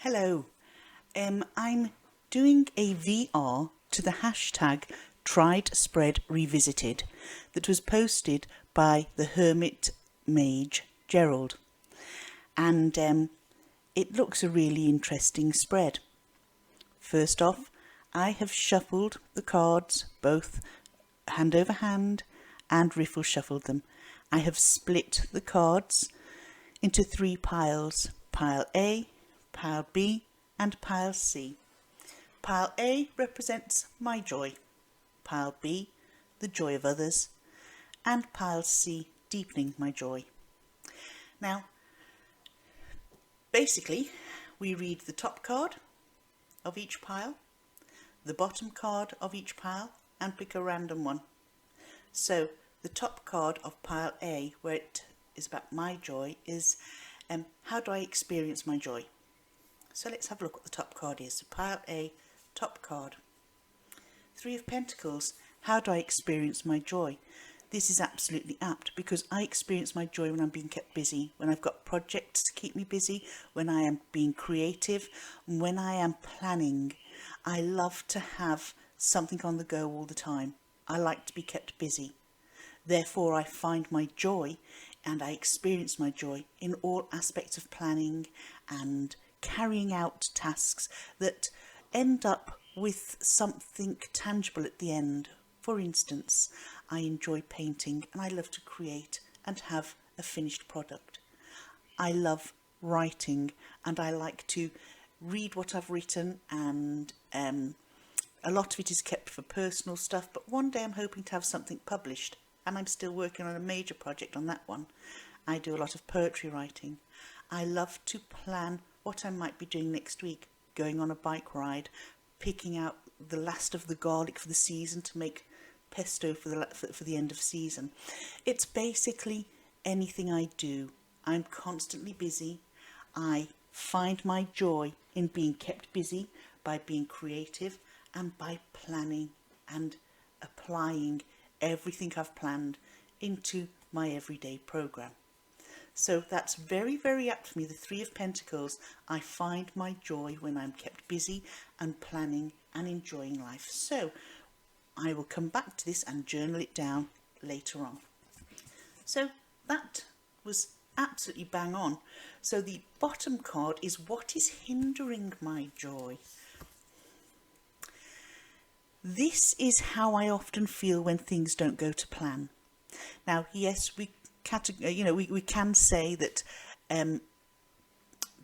Hello, I'm doing a VR to the hashtag Tried Spread Revisited that was posted by the Hermit, Mage, Gerald, and it looks a really interesting spread. First off, I have shuffled the cards, both hand over hand, and riffle shuffled them. I have split the cards into three piles: pile A, pile B, and pile C. Pile A represents my joy, pile B, the joy of others, and pile C, deepening my joy. Now, basically, we read the top card of each pile, the bottom card of each pile, and pick a random one. So, the top card of pile A, where it is about my joy, is how do I experience my joy? So let's have a look what the top card is. So pile A, top card. Three of Pentacles. How do I experience my joy? This is absolutely apt because I experience my joy when I'm being kept busy, when I've got projects to keep me busy, when I am being creative, when I am planning. I love to have something on the go all the time. I like to be kept busy. Therefore, I find my joy and I experience my joy in all aspects of planning and carrying out tasks that end up with something tangible at the end. For instance, I enjoy painting and I love to create and have a finished product. I love writing and I like to read what I've written, and a lot of it is kept for personal stuff, but one day I'm hoping to have something published, and I'm still working on a major project on that one. I do a lot of poetry writing. I love to plan what I might be doing next week, going on a bike ride, picking out the last of the garlic for the season to make pesto for the end of season. It's basically anything I do. I'm constantly busy. I find my joy in being kept busy by being creative and by planning and applying everything I've planned into my everyday program. So that's very, very apt for me. The Three of Pentacles. I find my joy when I'm kept busy and planning and enjoying life. So I will come back to this and journal it down later on. So that was absolutely bang on. So the bottom card is what is hindering my joy. This is how I often feel when things don't go to plan. Now, yes, we can say that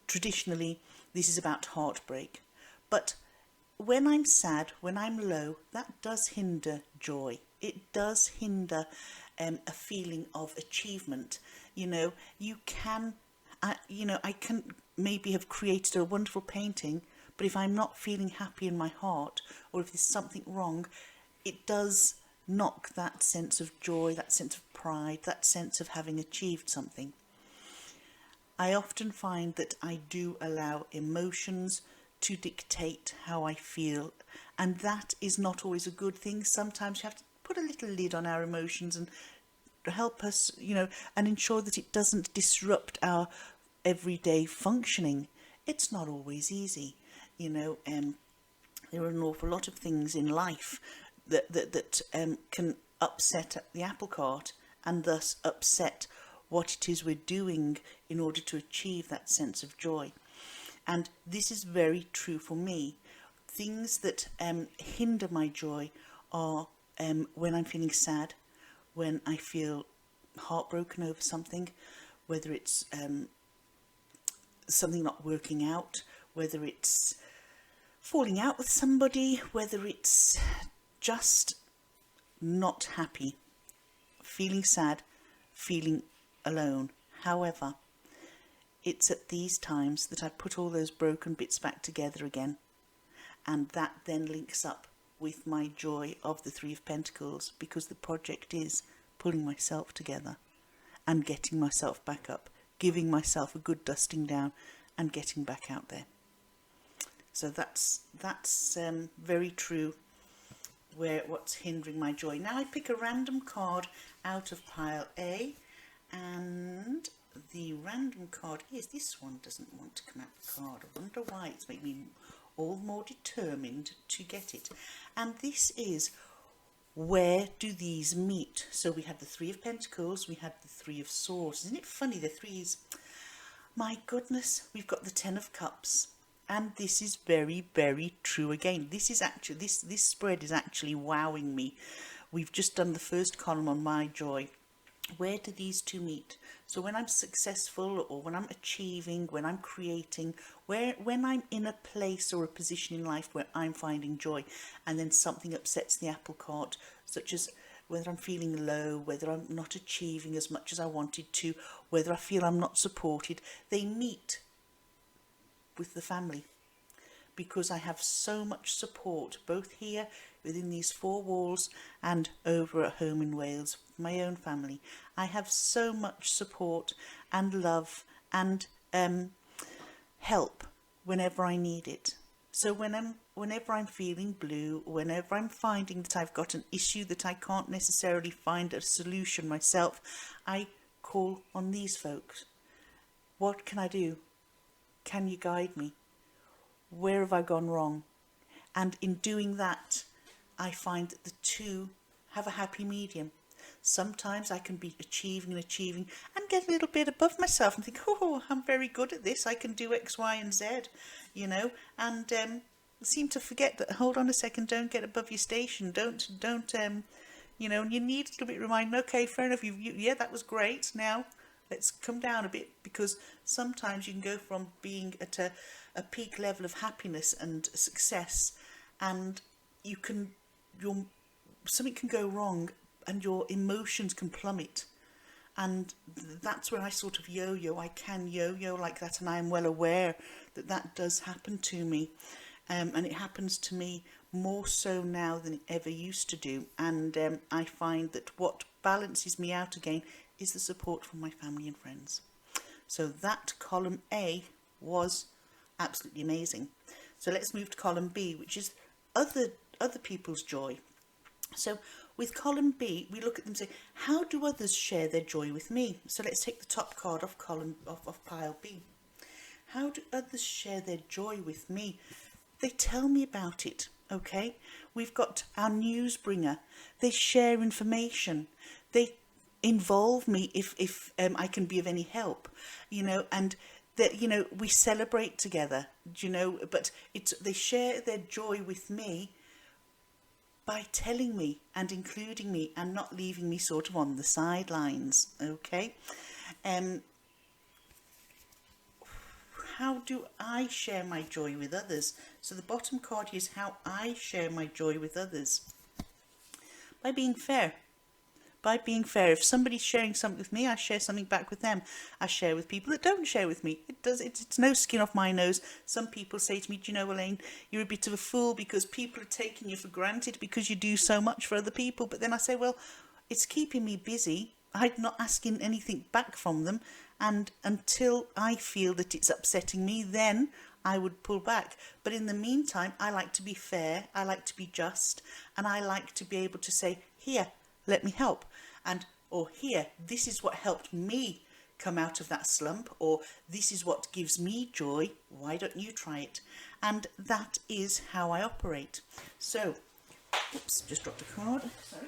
traditionally this is about heartbreak, but when I'm sad, when I'm low, that does hinder joy. It does hinder a feeling of achievement. I can maybe have created a wonderful painting, but if I'm not feeling happy in my heart, or if there's something wrong, it does knock that sense of joy, that sense of pride, that sense of having achieved something. I often find that I do allow emotions to dictate how I feel, and that is not always a good thing. Sometimes you have to put a little lid on our emotions and help us, and ensure that it doesn't disrupt our everyday functioning. It's not always easy, there are an awful lot of things in life that can upset the apple cart and thus upset what it is we're doing in order to achieve that sense of joy. And this is very true for me. Things that hinder my joy are when I'm feeling sad, when I feel heartbroken over something, whether it's something not working out, whether it's falling out with somebody, whether it's just not happy, feeling sad, feeling alone. However, it's at these times that I put all those broken bits back together again, and that then links up with my joy of the Three of Pentacles, because the project is pulling myself together and getting myself back up, giving myself a good dusting down and getting back out there. So that's very true, what's hindering my joy. Now I pick a random card out of pile A, and the random card is, this one doesn't want to come out the card. I wonder why. It's made me all the more determined to get it. And this is, where do these meet? So we had the Three of Pentacles, we had the Three of Swords. Isn't it funny, the threes? My goodness, we've got the Ten of Cups. And this is very, very true again. This is actually, this spread is actually wowing me. We've just done the first column on My Joy. Where do these two meet? So when I'm successful, or when I'm achieving, when I'm creating, when I'm in a place or a position in life where I'm finding joy, and then something upsets the apple cart, such as whether I'm feeling low, whether I'm not achieving as much as I wanted to, whether I feel I'm not supported, they meet with the family. Because I have so much support, both here within these four walls and over at home in Wales, my own family. I have so much support and love and help whenever I need it. So whenever I'm feeling blue, whenever I'm finding that I've got an issue that I can't necessarily find a solution myself, I call on these folks. What can I do? Can you guide me? Where have I gone wrong? And in doing that, I find that the two have a happy medium. Sometimes I can be achieving and get a little bit above myself and think, oh, I'm very good at this. I can do X, Y, and Z, you know, and seem to forget that, hold on a second, don't get above your station. Don't, you know, and you need a little bit reminding, okay, fair enough, yeah, that was great. Now let's come down a bit, because sometimes you can go from being at a peak level of happiness and success, and something can go wrong and your emotions can plummet. And that's where I sort of yo-yo. I can yo-yo like that, and I am well aware that that does happen to me. And it happens to me more so now than it ever used to do. And I find that what balances me out again is the support from my family and friends. So that column A was absolutely amazing. So let's move to column B, which is other people's joy. So with column B, we look at them and say, how do others share their joy with me? So let's take the top card of pile B. How do others share their joy with me? They tell me about it, okay? We've got our news bringer. They share information. They involve me if I can be of any help, you know, and that, you know, we celebrate together, you know, but they share their joy with me by telling me and including me and not leaving me sort of on the sidelines, okay? How do I share my joy with others? So the bottom card is how I share my joy with others. By being fair. By being fair. If somebody's sharing something with me, I share something back with them. I share with people that don't share with me. It's no skin off my nose. Some people say to me, do you know, Elaine, you're a bit of a fool because people are taking you for granted because you do so much for other people. But then I say, well, it's keeping me busy. I'm not asking anything back from them. And until I feel that it's upsetting me, then I would pull back. But in the meantime, I like to be fair. I like to be just. And I like to be able to say, here, let me help. Or here, this is what helped me come out of that slump, or this is what gives me joy. Why don't you try it? And that is how I operate. So, oops, just dropped a card. Sorry.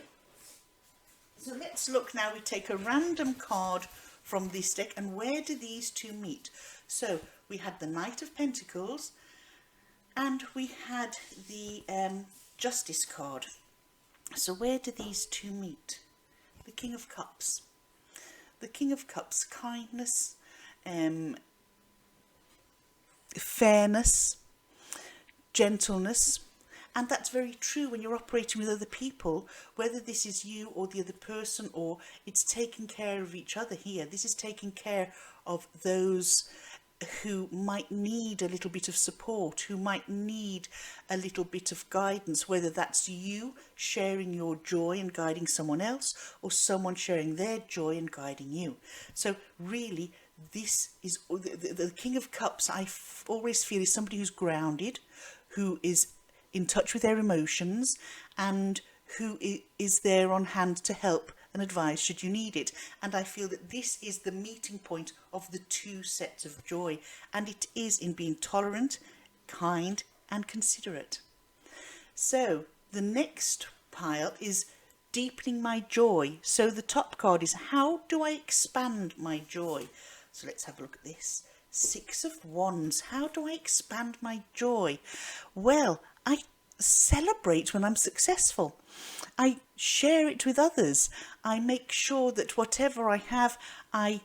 So let's look now. We take a random card from this deck, and where do these two meet? So we had the Knight of Pentacles, and we had the Justice card. So where do these two meet? The King of Cups. The King of Cups, kindness, fairness, gentleness. And that's very true when you're operating with other people, whether this is you or the other person, or it's taking care of each other here. This is taking care of those who might need a little bit of support, who might need a little bit of guidance, whether that's you sharing your joy and guiding someone else, or someone sharing their joy and guiding you. So really, this is the King of Cups. I always feel is somebody who's grounded, who is in touch with their emotions, and who is there on hand to help and advise should you need it. And I feel that this is the meeting point of the two sets of joy, and it is in being tolerant, kind and considerate. So the next pile is Deepening My Joy. So the top card is, how do I expand my joy? So let's have a look at this. Six of Wands. How do I expand my joy? Well, I celebrate when I'm successful. I share it with others. I make sure that whatever I have, I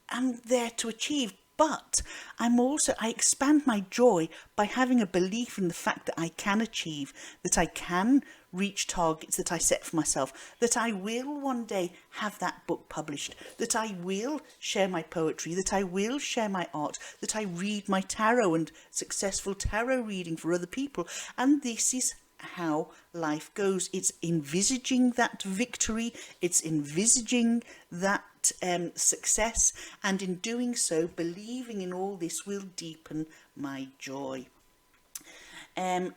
am there to achieve. But I expand my joy by having a belief in the fact that I can achieve, that I can reach targets that I set for myself, that I will one day have that book published, that I will share my poetry, that I will share my art, that I read my tarot and successful tarot reading for other people. And this is how life goes. It's envisaging that victory, it's envisaging that success, and in doing so, believing in all this will deepen my joy.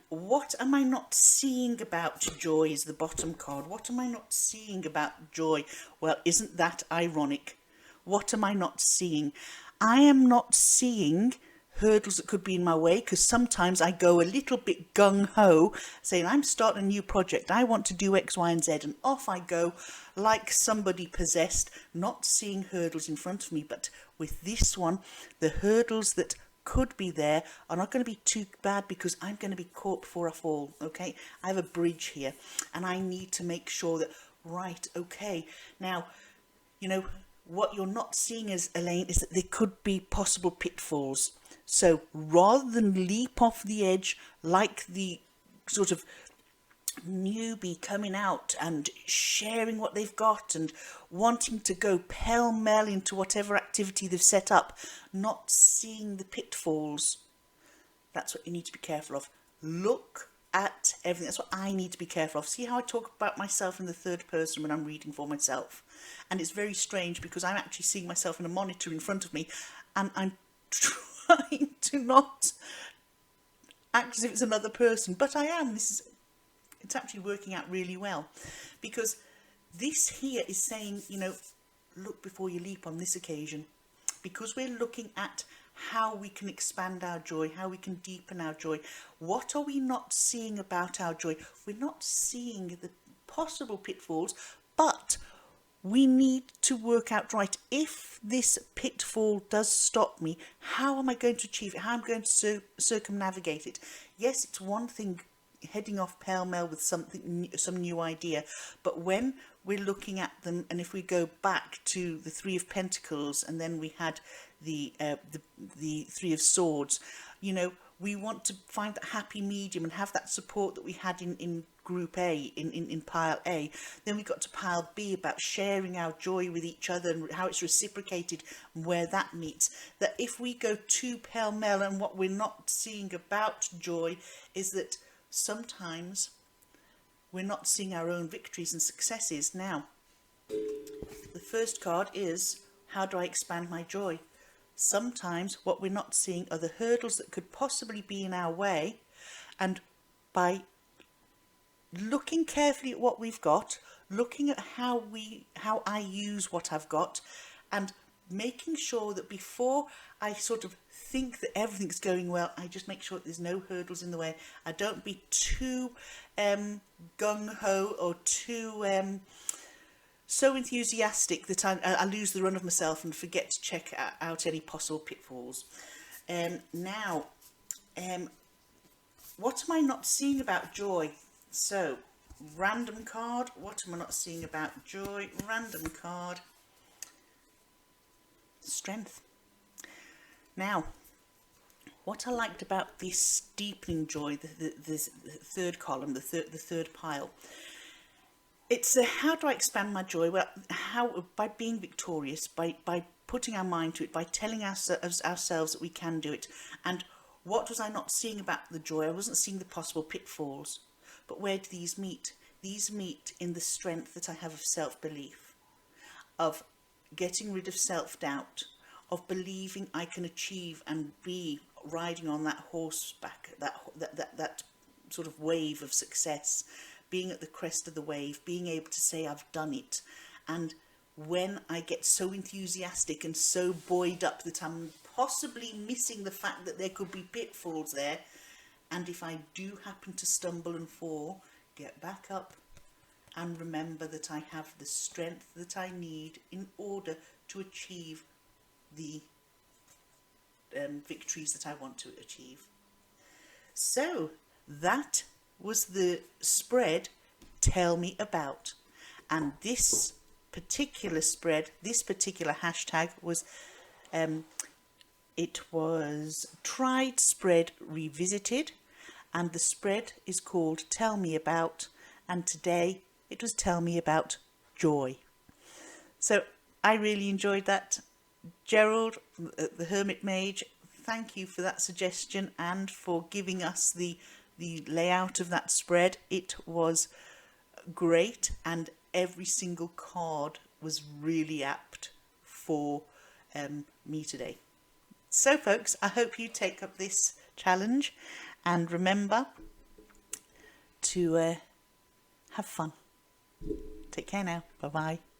What am I not seeing about joy is the bottom card. What am I not seeing about joy? Well, isn't that ironic? What am I not seeing? I am not seeing hurdles that could be in my way, because sometimes I go a little bit gung-ho, saying I'm starting a new project, I want to do X, Y and Z, and off I go like somebody possessed, not seeing hurdles in front of me. But with this one, the hurdles that could be there are not going to be too bad, because I'm going to be caught before I fall. Okay, I have a bridge here and I need to make sure that, right, okay, now, you know, what you're not seeing, as Elaine, is that there could be possible pitfalls. So rather than leap off the edge like the sort of newbie coming out and sharing what they've got and wanting to go pell-mell into whatever activity they've set up, not seeing the pitfalls, that's what you need to be careful of. Look at everything. That's what I need to be careful of. See how I talk about myself in the third person when I'm reading for myself? And it's very strange, because I'm actually seeing myself in a monitor in front of me, and I'm trying to not act as if it's another person, but I am. It's actually working out really well, because this here is saying, you know, look before you leap on this occasion, because we're looking at how we can expand our joy, how we can deepen our joy. What are we not seeing about our joy? We're not seeing the possible pitfalls, but we need to work out, right, if this pitfall does stop me, how am I going to achieve it? How am I going to circumnavigate it? Yes, it's one thing heading off pell-mell with some new idea, but when we're looking at them, and if we go back to the Three of Pentacles, and then we had the Three of Swords, you know, we want to find that happy medium and have that support that we had in Group A, in Pile A. Then we got to Pile B about sharing our joy with each other and how it's reciprocated and where that meets. That if we go too pell-mell, and what we're not seeing about joy is that sometimes we're not seeing our own victories and successes. Now, the first card is, how do I expand my joy? Sometimes what we're not seeing are the hurdles that could possibly be in our way, and by looking carefully at what we've got, looking at how I use what I've got, and making sure that before I sort of think that everything's going well, I just make sure that there's no hurdles in the way. I don't be too gung-ho or too so enthusiastic that I lose the run of myself and forget to check out any possible pitfalls. Now, what am I not seeing about joy? So, random card. What am I not seeing about joy? Random card. Strength. Now, what I liked about this deepening joy, the third column, the third pile, it's how do I expand my joy? Well, by being victorious, by putting our mind to it, by telling ourselves that we can do it. And what was I not seeing about the joy? I wasn't seeing the possible pitfalls. But where do these meet? These meet in the strength that I have of self-belief, of getting rid of self-doubt, of believing I can achieve and be riding on that horseback, that sort of wave of success, being at the crest of the wave, being able to say I've done it. And when I get so enthusiastic and so buoyed up that I'm possibly missing the fact that there could be pitfalls there, and if I do happen to stumble and fall, get back up and remember that I have the strength that I need in order to achieve the victories that I want to achieve. So that was the spread Tell Me About, and this particular spread, this particular hashtag was it was Tried Spread Revisited, and the spread is called Tell Me About, and today it was Tell Me About Joy. So I really enjoyed that. Gerald, the Hermit Mage, thank you for that suggestion and for giving us the layout of that spread. It was great, and every single card was really apt for me today. So folks, I hope you take up this challenge and remember to have fun. Take care now. Bye bye.